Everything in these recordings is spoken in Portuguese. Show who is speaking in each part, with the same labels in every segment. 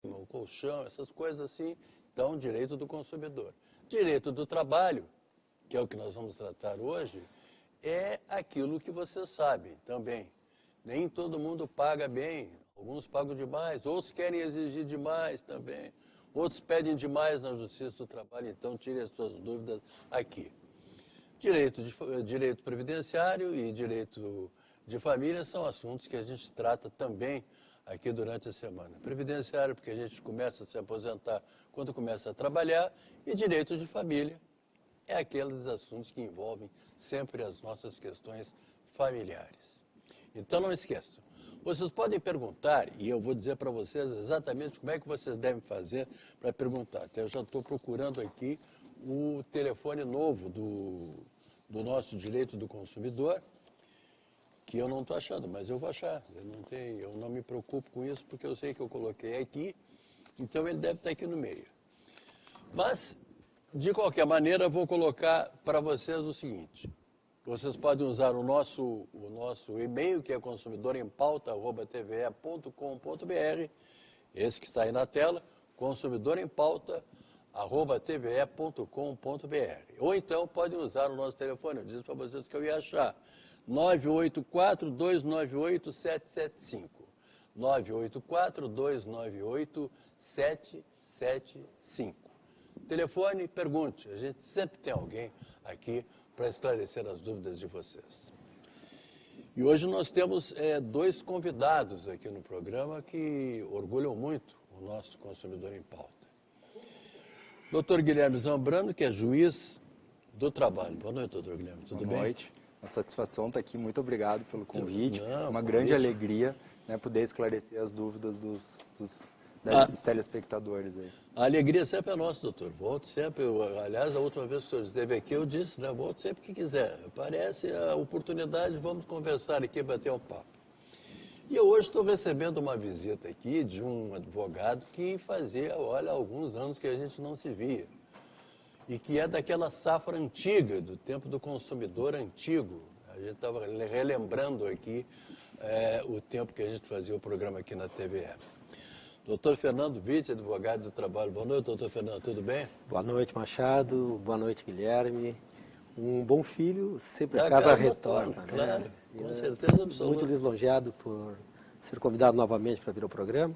Speaker 1: o colchão, essas coisas assim, então, direito do consumidor. Direito do trabalho, que é o que nós vamos tratar hoje, é aquilo que você sabe também. Nem todo mundo paga bem, alguns pagam demais, outros querem exigir demais também, outros pedem demais na Justiça do Trabalho, então tire as suas dúvidas aqui. Direito previdenciário e direito de família são assuntos que a gente trata também aqui durante a semana. Previdenciário, porque a gente começa a se aposentar quando começa a trabalhar, e direito de família é aqueles assuntos que envolvem sempre as nossas questões familiares. Então não esqueçam, vocês podem perguntar, e eu vou dizer para vocês exatamente como é que vocês devem fazer para perguntar. Então, eu já estou procurando aqui o telefone novo do nosso direito do consumidor, que eu não estou achando, mas eu vou achar. Eu não me preocupo com isso, porque eu sei que eu coloquei aqui, então ele deve estar aqui no meio. Mas, de qualquer maneira, eu vou colocar para vocês o seguinte. Vocês podem usar o nosso e-mail, que é consumidorempauta@tve.com.br, esse que está aí na tela, consumidorempauta@tve.com.br. Ou então podem usar o nosso telefone, eu disse para vocês que eu ia achar, 984-298-775. 984-298-775. Telefone, pergunte. A gente sempre tem alguém aqui para esclarecer as dúvidas de vocês. E hoje nós temos dois convidados aqui no programa que orgulham muito o nosso Consumidor em Pauta. Doutor Guilherme Zambrano, que é juiz do trabalho. Boa noite, doutor Guilherme. Tudo bem?
Speaker 2: Boa noite. Uma satisfação estar aqui. Muito obrigado pelo convite.
Speaker 1: Não,
Speaker 2: uma grande alegria, né, poder esclarecer as dúvidas dos telespectadores aí.
Speaker 1: A alegria sempre é nossa, doutor. Volte sempre. Aliás, a última vez que o senhor esteve aqui, eu disse, né? Volte sempre que quiser. Aparece a oportunidade, vamos conversar aqui, bater um papo. E eu hoje estou recebendo uma visita aqui de um advogado que fazia, olha, alguns anos que a gente não se via. E que é daquela safra antiga, do tempo do consumidor antigo. A gente estava relembrando aqui o tempo que a gente fazia o programa aqui na TVE. Doutor Fernando Witt, advogado do trabalho. Boa noite, doutor Fernando, tudo bem?
Speaker 3: Boa noite, Machado. Boa noite, Guilherme. Um bom filho sempre a casa retorna, né?
Speaker 1: Claro, com certeza absoluta.
Speaker 3: Muito lisonjeado por ser convidado novamente para vir ao programa.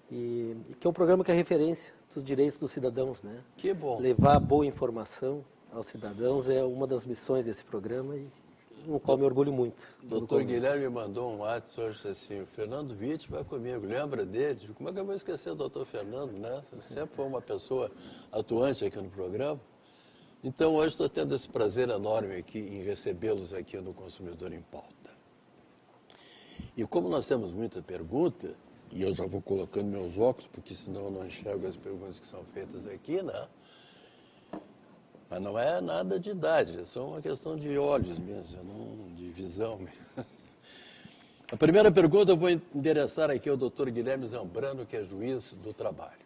Speaker 3: E que é um programa que é referência dos direitos dos cidadãos, né?
Speaker 1: Que bom.
Speaker 3: Levar boa informação aos cidadãos é uma das missões desse programa e no qual me orgulho muito.
Speaker 1: Doutor Guilherme mandou um WhatsApp hoje assim, o Fernando Witt vai comigo, lembra dele? Como é que eu vou esquecer o doutor Fernando, né? Sempre foi uma pessoa atuante aqui no programa. Então hoje estou tendo esse prazer enorme aqui em recebê-los aqui no Consumidor em Pauta. E como nós temos muita pergunta, e eu já vou colocando meus óculos, porque senão eu não enxergo as perguntas que são feitas aqui, né? Mas não é nada de idade, é só uma questão de olhos mesmo, não de visão mesmo. A primeira pergunta eu vou endereçar aqui ao doutor Guilherme Zambrano, que é juiz do trabalho.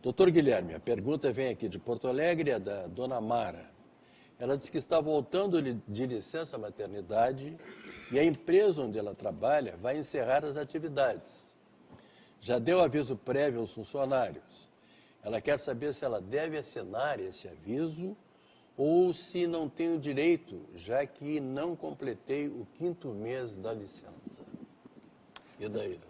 Speaker 1: Doutor Guilherme, a pergunta vem aqui de Porto Alegre, é da dona Mara. Ela disse que está voltando de licença maternidade e a empresa onde ela trabalha vai encerrar as atividades. Já deu aviso prévio aos funcionários. Ela quer saber se ela deve assinar esse aviso ou se não tenho direito, já que não completei o 5º mês da licença. E daí, doutor?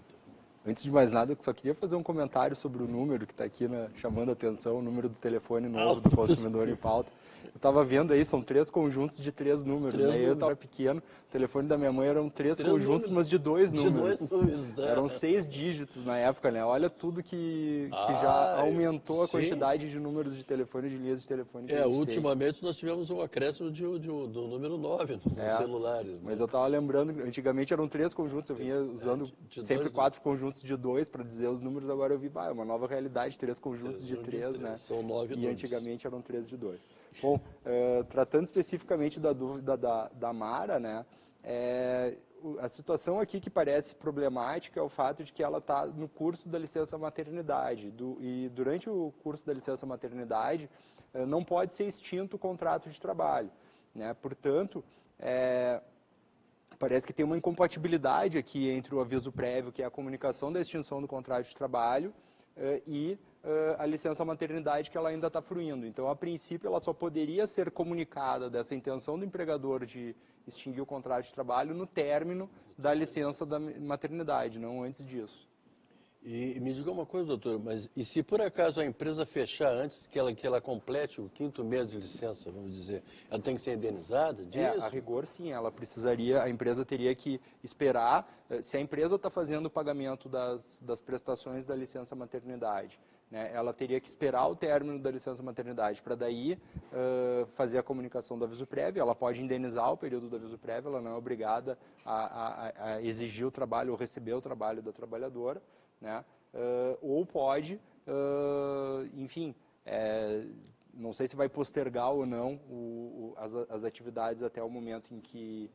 Speaker 2: Antes de mais nada, eu só queria fazer um comentário sobre o número que está aqui chamando a atenção, o número do telefone novo do Consumidor em Pauta. Eu estava vendo aí, são 3 conjuntos de 3 números. Né? Eu estava pequeno, o telefone da minha mãe eram 3 conjuntos, números, mas de 2 números.
Speaker 1: De 2 números,
Speaker 2: Eram 6 dígitos na época, né? Olha tudo que já aumentou a quantidade de números de telefone, de linhas de telefone.
Speaker 1: Ultimamente nós tivemos um acréscimo do número 9 nos celulares. Né?
Speaker 2: Mas eu estava lembrando, antigamente eram 3 conjuntos, eu vinha usando sempre 4 conjuntos de 2 para dizer os números, agora eu vi, é uma nova realidade, 3 conjuntos de 3, né?
Speaker 1: São 9 números.
Speaker 2: E antigamente eram 3 de 2. Bom, tratando especificamente da dúvida da Mara, né? A situação aqui que parece problemática é o fato de que ela está no curso da licença maternidade. E durante o curso da licença maternidade, não pode ser extinto o contrato de trabalho, né? Portanto, parece que tem uma incompatibilidade aqui entre o aviso prévio, que é a comunicação da extinção do contrato de trabalho, e a licença maternidade que ela ainda está fruindo. Então, a princípio, ela só poderia ser comunicada dessa intenção do empregador de extinguir o contrato de trabalho no término da licença da maternidade, não antes disso.
Speaker 1: E me diga uma coisa, doutor, mas e se por acaso a empresa fechar antes que ela complete o 5º mês de licença, vamos dizer, ela tem que ser indenizada disso?
Speaker 2: A rigor sim, a empresa teria que esperar, se a empresa está fazendo o pagamento das prestações da licença maternidade, né, ela teria que esperar o término da licença maternidade para daí fazer a comunicação do aviso prévio. Ela pode indenizar o período do aviso prévio, ela não é obrigada a exigir o trabalho ou receber o trabalho da trabalhadora, né? Ou pode, enfim, não sei se vai postergar ou não as atividades até o momento em que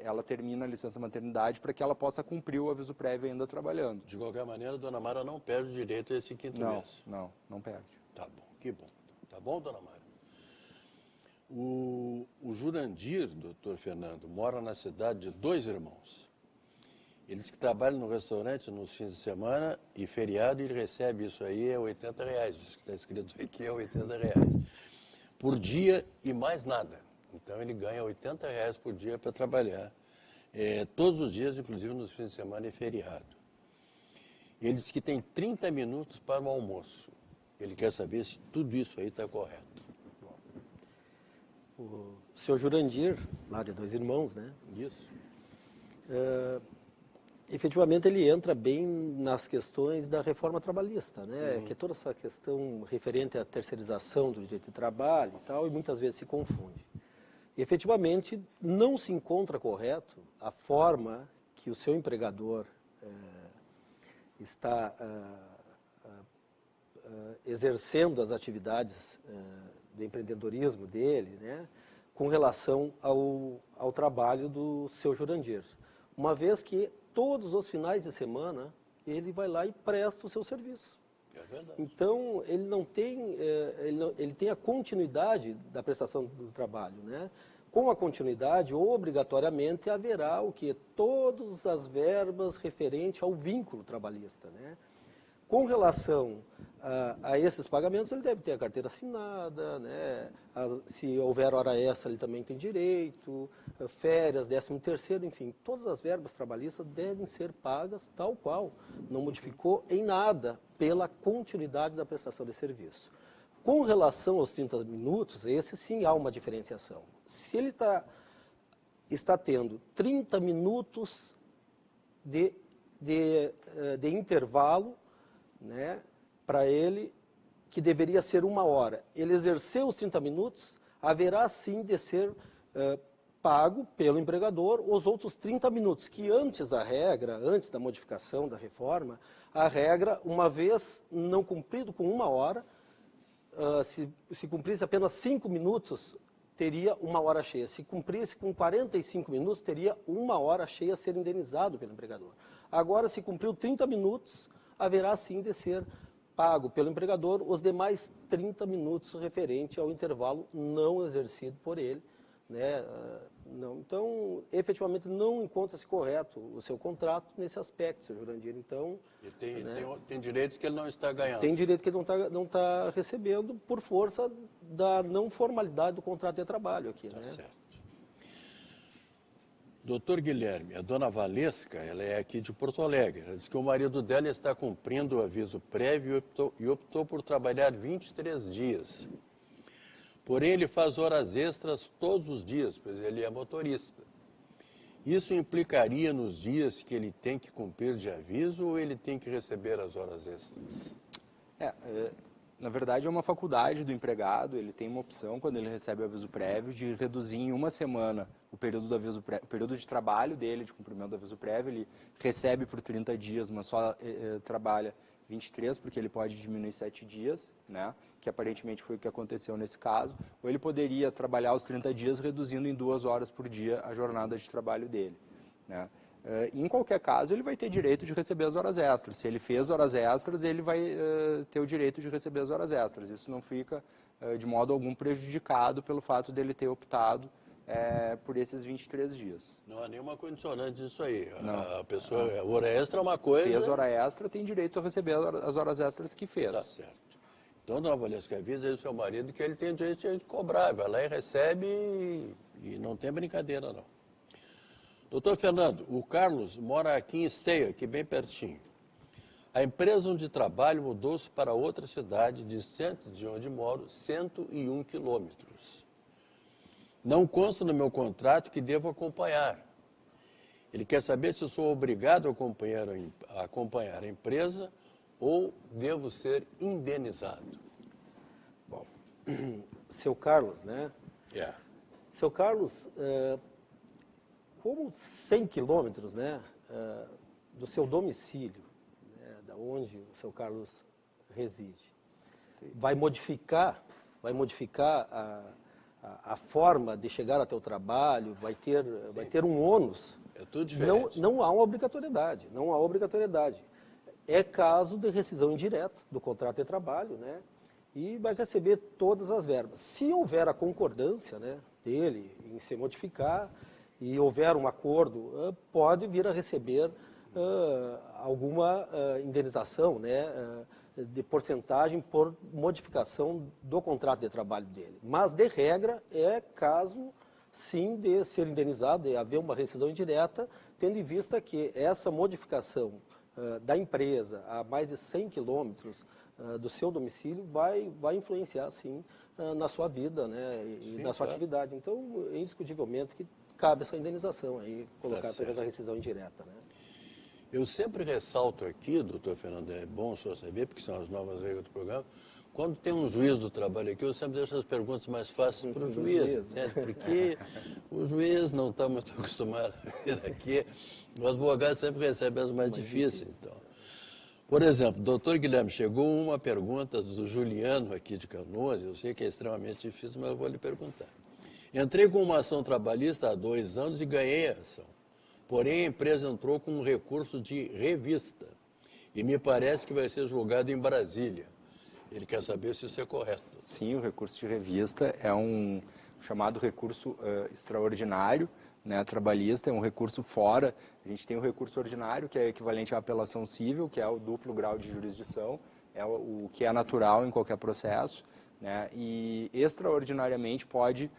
Speaker 2: ela termina a licença maternidade para que ela possa cumprir o aviso prévio ainda trabalhando.
Speaker 1: De qualquer maneira, a dona Mara não perde o direito a esse 5º mês.
Speaker 2: Não perde.
Speaker 1: Tá bom, que bom. Tá bom, dona Mara? O Jurandir, doutor Fernando, mora na cidade de 2 irmãos. Eles que trabalham no restaurante nos fins de semana e feriado, ele recebe isso aí, é R$80, isso que está escrito aqui é R$80 por dia e mais nada. Então ele ganha R$80 por dia para trabalhar, todos os dias, inclusive nos fins de semana e feriado. Ele diz que tem 30 minutos para o almoço. Ele quer saber se tudo isso aí está correto.
Speaker 3: O seu Jurandir, lá de 2 irmãos, né?
Speaker 1: Isso.
Speaker 3: Efetivamente ele entra bem nas questões da reforma trabalhista, né? Que é toda essa questão referente à terceirização do direito de trabalho e tal, e muitas vezes se confunde. E, efetivamente, não se encontra correto a forma que o seu empregador está exercendo as atividades do empreendedorismo dele, né? Com relação ao trabalho do seu Jurandir. Uma vez que todos os finais de semana ele vai lá e presta o seu serviço.
Speaker 1: É verdade.
Speaker 3: Então, ele não tem, ele tem a continuidade da prestação do trabalho, né? Com a continuidade, obrigatoriamente, haverá o que? Todas as verbas referentes ao vínculo trabalhista, né? Com relação a esses pagamentos, ele deve ter a carteira assinada, né? Se houver hora extra, ele também tem direito, férias, 13º, enfim, todas as verbas trabalhistas devem ser pagas tal qual, não modificou em nada pela continuidade da prestação de serviço. Com relação aos 30 minutos, esse sim há uma diferenciação. Se ele está tendo 30 minutos de intervalo, né, para ele, que deveria ser 1 hora. Ele exerceu os 30 minutos, haverá sim de ser pago pelo empregador os outros 30 minutos, que antes da modificação da reforma, a regra, uma vez não cumprido com 1 hora, se cumprisse apenas 5 minutos, teria 1 hora cheia. Se cumprisse com 45 minutos, teria 1 hora cheia a ser indenizado pelo empregador. Agora, se cumpriu 30 minutos, haverá sim de ser pago pelo empregador os demais 30 minutos referente ao intervalo não exercido por ele, né? Então, efetivamente, não encontra-se correto o seu contrato nesse aspecto, seu Jurandir. Então,
Speaker 1: tem direitos que ele não está ganhando.
Speaker 3: Tem direito que ele não está recebendo por força da não formalidade do contrato de trabalho aqui.
Speaker 1: Tá,
Speaker 3: né?
Speaker 1: Certo. Doutor Guilherme, a dona Valesca, ela é aqui de Porto Alegre. Ela diz que o marido dela está cumprindo o aviso prévio e optou por trabalhar 23 dias. Porém, ele faz horas extras todos os dias, pois ele é motorista. Isso implicaria nos dias que ele tem que cumprir de aviso ou ele tem que receber as horas extras?
Speaker 2: Na verdade, é uma faculdade do empregado, ele tem uma opção, quando ele recebe o aviso prévio, de reduzir em 1 semana o período do aviso prévio, o período de trabalho dele, de cumprimento do aviso prévio. Ele recebe por 30 dias, mas só trabalha 23, porque ele pode diminuir 7 dias, né? Que aparentemente foi o que aconteceu nesse caso. Ou ele poderia trabalhar os 30 dias, reduzindo em 2 horas por dia a jornada de trabalho dele, né? Em qualquer caso, ele vai ter direito de receber as horas extras. Se ele fez horas extras, ele vai ter o direito de receber as horas extras. Isso não fica, de modo algum, prejudicado pelo fato dele ter optado por esses 23 dias.
Speaker 1: Não há nenhuma condicionante disso aí.
Speaker 2: Não.
Speaker 1: A pessoa, hora extra é uma coisa...
Speaker 2: Fez hora extra, tem direito a receber as horas extras que fez.
Speaker 1: Tá certo. Então, dona Valesca, avisa aí o seu marido que ele tem direito de cobrar. Vai lá e recebe e não tem brincadeira, não. Doutor Fernando, o Carlos mora aqui em Esteio, aqui bem pertinho. A empresa onde trabalho mudou-se para outra cidade distante de onde moro, 101 quilômetros. Não consta no meu contrato que devo acompanhar. Ele quer saber se sou obrigado a acompanhar a empresa ou devo ser indenizado.
Speaker 3: Bom, seu Carlos, né? Seu Carlos, como 100 quilômetros, né, do seu domicílio, né, da onde o seu Carlos reside, vai modificar a forma de chegar até o trabalho, vai ter um ônus.
Speaker 1: É tudo diferente.
Speaker 3: Não há uma obrigatoriedade, É caso de rescisão indireta do contrato de trabalho, né? E vai receber todas as verbas. Se houver a concordância, né, dele em se modificar e houver um acordo, pode vir a receber alguma indenização, né, de porcentagem por modificação do contrato de trabalho dele. Mas, de regra, é caso, sim, de ser indenizado, de haver uma rescisão indireta, tendo em vista que essa modificação da empresa a mais de 100 quilômetros do seu domicílio vai influenciar, sim, na sua vida, né, e na sua atividade. Então, indiscutivelmente, que cabe essa indenização aí, colocar através da rescisão indireta, né?
Speaker 1: Eu sempre ressalto aqui, doutor Fernando, é bom o senhor saber, porque são as novas regras do programa, quando tem um juiz do trabalho aqui, eu sempre deixo as perguntas mais fáceis para o juiz, entende? Porque o juiz não está muito acostumado a vir aqui, o advogado sempre recebe as mais difíceis. Então. Por exemplo, doutor Guilherme, chegou uma pergunta do Juliano aqui de Canoas, eu sei que é extremamente difícil, mas eu vou lhe perguntar. Entrei com uma ação trabalhista há 2 anos e ganhei a ação. Porém, a empresa entrou com um recurso de revista e me parece que vai ser julgado em Brasília. Ele quer saber se isso é correto.
Speaker 2: Sim, o recurso de revista é um chamado recurso extraordinário, né, trabalhista, é um recurso fora. A gente tem o recurso ordinário, que é equivalente à apelação civil, que é o duplo grau de jurisdição, é o que é natural em qualquer processo. Né, e extraordinariamente pode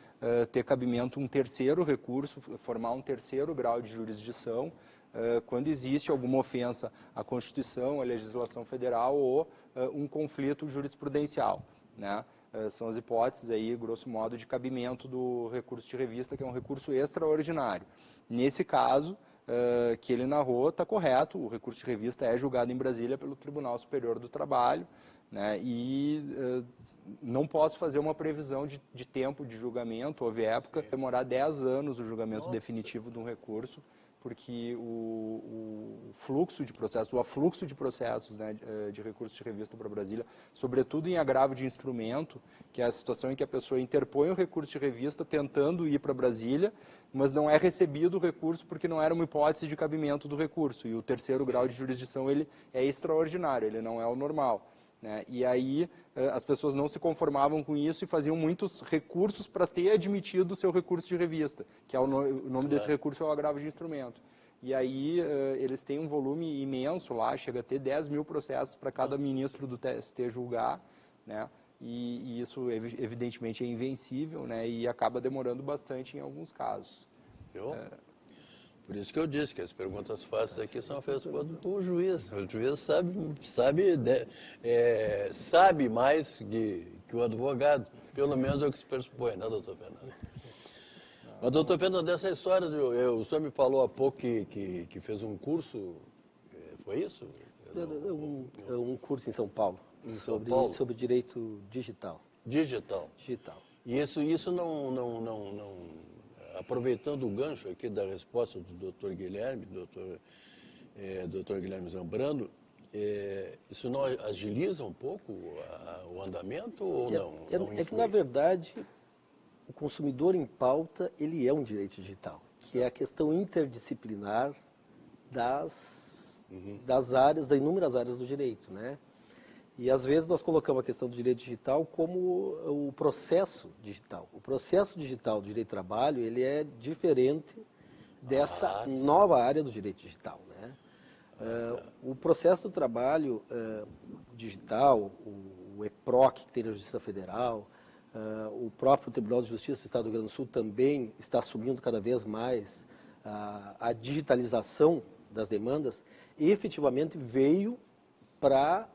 Speaker 2: ter cabimento um terceiro recurso, formar um terceiro grau de jurisdição, quando existe alguma ofensa à Constituição, à legislação federal ou um conflito jurisprudencial. Né? São as hipóteses aí, grosso modo, de cabimento do recurso de revista, que é um recurso extraordinário. Nesse caso, que ele narrou, está correto, o recurso de revista é julgado em Brasília pelo Tribunal Superior do Trabalho, né? E não posso fazer uma previsão de tempo de julgamento, houve época, demorar 10 anos o julgamento definitivo de um recurso, porque o fluxo de processos, o afluxo de processos, né, de recursos de revista para Brasília, sobretudo em agravo de instrumento, que é a situação em que a pessoa interpõe o recurso de revista tentando ir para Brasília, mas não é recebido o recurso porque não era uma hipótese de cabimento do recurso. E o terceiro grau de jurisdição ele é extraordinário, ele não é o normal. Né? E aí as pessoas não se conformavam com isso e faziam muitos recursos para ter admitido o seu recurso de revista, que é o nome desse recurso é o agravo de instrumento. E aí eles têm um volume imenso lá, chega a ter 10 mil processos para cada ministro do TST julgar, né? E isso evidentemente é invencível, né? E acaba demorando bastante em alguns casos.
Speaker 1: Por isso que eu disse que as perguntas fáceis aqui são feitas por juiz. O juiz sabe mais que o advogado. Pelo menos é o que se pressupõe, né, doutor Fernando? Mas, doutor Fernando, essa história, o senhor me falou há pouco que fez um curso, foi isso?
Speaker 3: Um curso em São Paulo, sobre direito digital.
Speaker 1: Digital. E isso não aproveitando o gancho aqui da resposta do doutor Guilherme, doutor Guilherme Zambrano, isso não agiliza um pouco o andamento ou não?
Speaker 3: É que, na verdade, o consumidor em pauta, ele é um direito digital, que é a questão interdisciplinar das inúmeras áreas do direito, né? E às vezes nós colocamos a questão do direito digital como o processo digital. O processo digital do direito do trabalho, ele é diferente dessa nova área do direito digital, né? O processo do trabalho digital, o EPROC, que tem na Justiça Federal, o próprio Tribunal de Justiça do Estado do Rio Grande do Sul também está assumindo cada vez mais a digitalização das demandas, e efetivamente veio para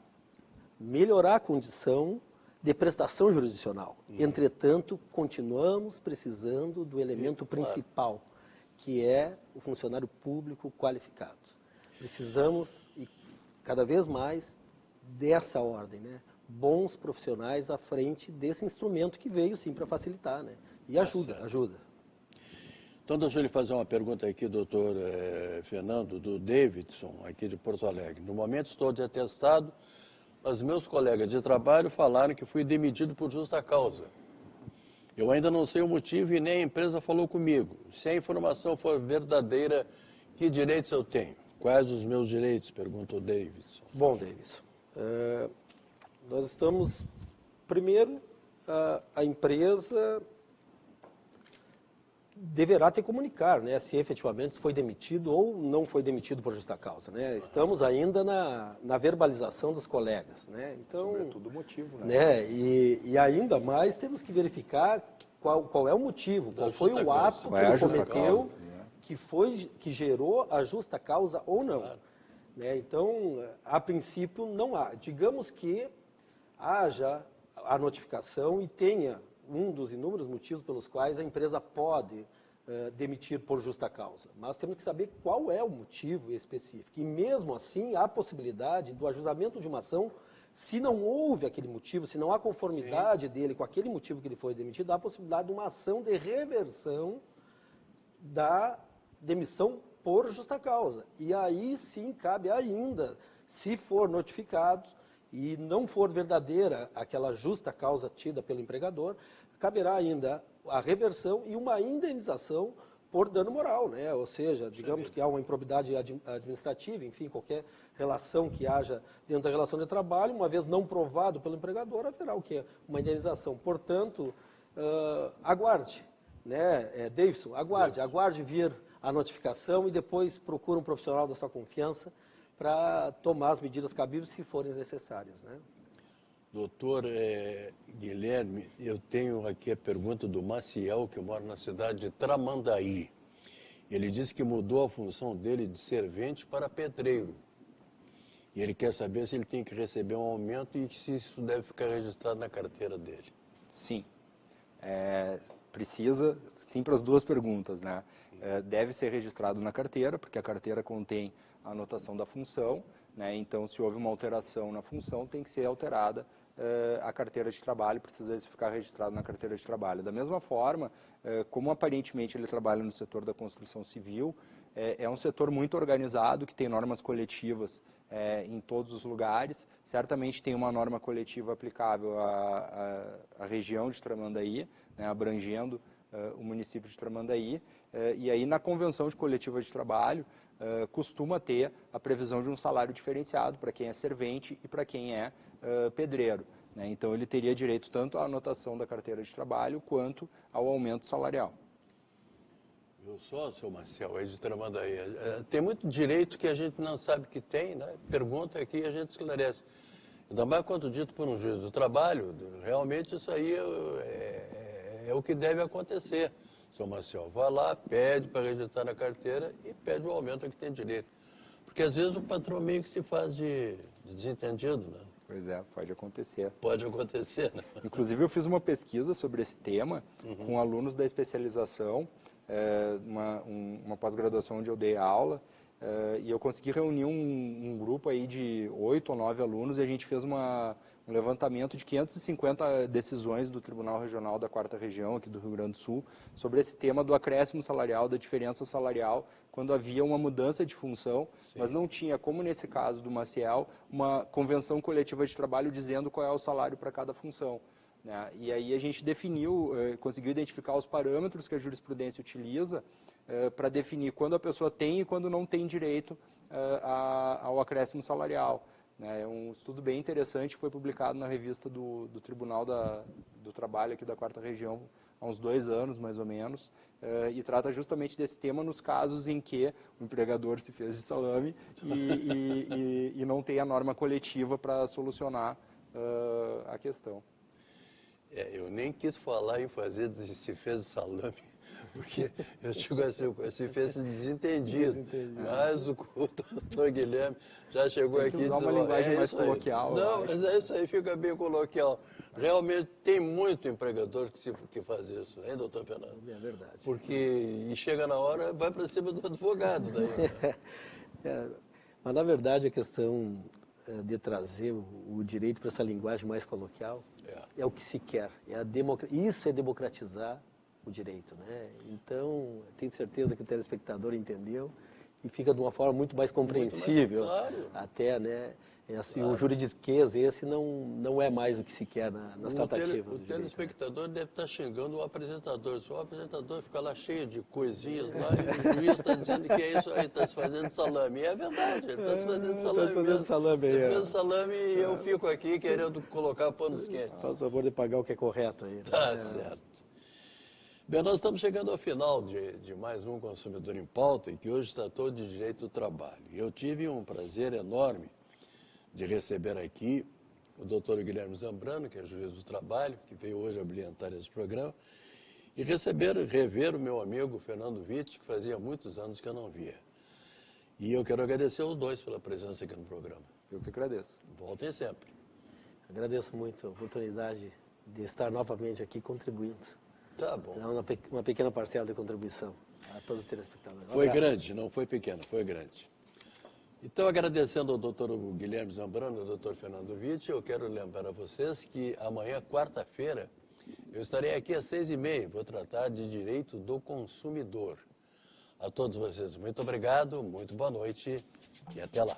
Speaker 3: melhorar a condição de prestação jurisdicional. Entretanto, continuamos precisando do elemento principal, que é o funcionário público qualificado. Precisamos, e cada vez mais, dessa ordem, né? Bons profissionais à frente desse instrumento que veio, sim, para facilitar, né? E ajuda.
Speaker 1: Então, deixa eu lhe fazer uma pergunta aqui, doutor Fernando, do Davidson, aqui de Porto Alegre. No momento estou de atestado, mas meus colegas de trabalho falaram que fui demitido por justa causa. Eu ainda não sei o motivo e nem a empresa falou comigo. Se a informação for verdadeira, que direitos eu tenho? Quais os meus direitos? Perguntou o Davidson.
Speaker 3: Bom, Davidson, nós estamos... Primeiro, a empresa deverá te comunicar, né, se efetivamente foi demitido ou não foi demitido por justa causa, né? Estamos ainda na verbalização dos colegas, né? Então,
Speaker 2: sobretudo o motivo,
Speaker 3: né? E ainda mais temos que verificar qual é o motivo, qual foi o ato que ele cometeu, que gerou a justa causa ou não. Claro. Né? Então, a princípio, não há. Digamos que haja a notificação e tenha um dos inúmeros motivos pelos quais a empresa pode demitir por justa causa. Mas temos que saber qual é o motivo específico. E mesmo assim, há a possibilidade do ajuizamento de uma ação, se não houve aquele motivo, se não há conformidade dele com aquele motivo que ele foi demitido, há a possibilidade de uma ação de reversão da demissão por justa causa. E aí sim cabe ainda, se for notificado e não for verdadeira aquela justa causa tida pelo empregador, caberá ainda a reversão e uma indenização por dano moral, né? Ou seja, digamos que há uma improbidade administrativa, enfim, qualquer relação que haja dentro da relação de trabalho, uma vez não provado pelo empregador, haverá o quê? Uma indenização. Portanto, aguarde, né, Davidson, aguarde vir a notificação e depois procure um profissional da sua confiança para tomar as medidas cabíveis se forem necessárias, né?
Speaker 1: Doutor Guilherme, eu tenho aqui a pergunta do Maciel, que mora na cidade de Tramandaí. Ele disse que mudou a função dele de servente para pedreiro. E ele quer saber se ele tem que receber um aumento e se isso deve ficar registrado na carteira dele.
Speaker 2: Sim. Precisa, sim, para as duas perguntas, né? Deve ser registrado na carteira, porque a carteira contém a anotação da função, né? Então, se houve uma alteração na função, tem que ser alterada a carteira de trabalho, precisa ficar registrado na carteira de trabalho. Da mesma forma, como aparentemente ele trabalha no setor da construção civil, é um setor muito organizado, que tem normas coletivas em todos os lugares. Certamente tem uma norma coletiva aplicável à região de Tramandaí, né, abrangendo o município de Tramandaí. E aí, na convenção de coletiva de trabalho, costuma ter a previsão de um salário diferenciado para quem é servente e para quem é pedreiro, né? Então, ele teria direito tanto à anotação da carteira de trabalho quanto ao aumento salarial.
Speaker 1: Eu sou, seu Marcel, aí de Tramandaí. Tem muito direito que a gente não sabe que tem, né? Pergunta aqui e a gente esclarece. Ainda mais quando dito por um juiz do trabalho, realmente isso aí é o que deve acontecer. Seu Marcel, vai lá, pede para registrar na carteira e pede o aumento que tem direito. Porque às vezes o patrão meio que se faz de desentendido, né?
Speaker 2: Pois é, pode acontecer.
Speaker 1: Pode acontecer, né?
Speaker 2: Inclusive, eu fiz uma pesquisa sobre esse tema com alunos da especialização, uma pós-graduação onde eu dei aula, e eu consegui reunir um grupo aí de 8 ou 9 alunos e a gente fez um levantamento de 550 decisões do Tribunal Regional da 4ª Região, aqui do Rio Grande do Sul, sobre esse tema do acréscimo salarial, da diferença salarial, quando havia uma mudança de função, mas não tinha, como nesse caso do Maciel, uma convenção coletiva de trabalho dizendo qual é o salário para cada função, né? E aí a gente definiu, conseguiu identificar os parâmetros que a jurisprudência utiliza para definir quando a pessoa tem e quando não tem direito ao acréscimo salarial. né? É um estudo bem interessante que foi publicado na revista do Tribunal do Trabalho aqui da 4ª Região há uns 2 anos, mais ou menos, e trata justamente desse tema nos casos em que o empregador se fez de salame e não tem a norma coletiva para solucionar a questão.
Speaker 1: Eu nem quis falar em fazer se fez de salame, porque eu digo assim, se fez desentendido. Mas o doutor Guilherme já chegou aqui e disse...
Speaker 2: uma linguagem mais coloquial.
Speaker 1: Não, mas isso aí fica bem coloquial. Realmente tem muito empregador que faz isso, hein, doutor Fernando?
Speaker 3: É verdade.
Speaker 1: Porque e chega na hora, vai para cima do advogado. Daí, né?
Speaker 3: Mas, na verdade, a questão de trazer o direito para essa linguagem mais coloquial é o que se quer. Isso é democratizar o direito, né? Então, tenho certeza que o telespectador entendeu e fica de uma forma muito mais compreensível.
Speaker 1: Muito mais, claro.
Speaker 3: Até, né? O juridiquês esse não é mais o que se quer nas tratativas.
Speaker 1: O telespectador deve estar xingando o apresentador. O apresentador fica lá cheio de coisinhas lá e o juiz está dizendo que é isso aí, está se fazendo salame. E é verdade, ele está se fazendo salame.
Speaker 3: Está fazendo salame aí.
Speaker 1: Está fazendo salame e eu fico aqui querendo colocar panos quentes.
Speaker 3: Faz favor de pagar o que é correto aí. Né?
Speaker 1: Tá certo. Bem, nós estamos chegando ao final de mais um Consumidor em Pauta, e que hoje tratou de direito do trabalho. E eu tive um prazer enorme de receber aqui o doutor Guilherme Zambrano, que é juiz do trabalho, que veio hoje abrilhantar esse programa, e rever o meu amigo Fernando Witt, que fazia muitos anos que eu não via. E eu quero agradecer aos dois pela presença aqui no programa.
Speaker 2: Eu que agradeço.
Speaker 1: Voltem sempre.
Speaker 3: Agradeço muito a oportunidade de estar novamente aqui contribuindo.
Speaker 1: Tá bom.
Speaker 3: Uma pequena parcela de contribuição a todos os telespectadores.
Speaker 1: Foi grande, não foi pequeno, foi grande. Então, agradecendo ao doutor Guilherme Zambrano e ao doutor Fernando Witt, eu quero lembrar a vocês que amanhã, quarta-feira, eu estarei aqui às 6h30, vou tratar de direito do consumidor. A todos vocês, muito obrigado, muito boa noite e até lá.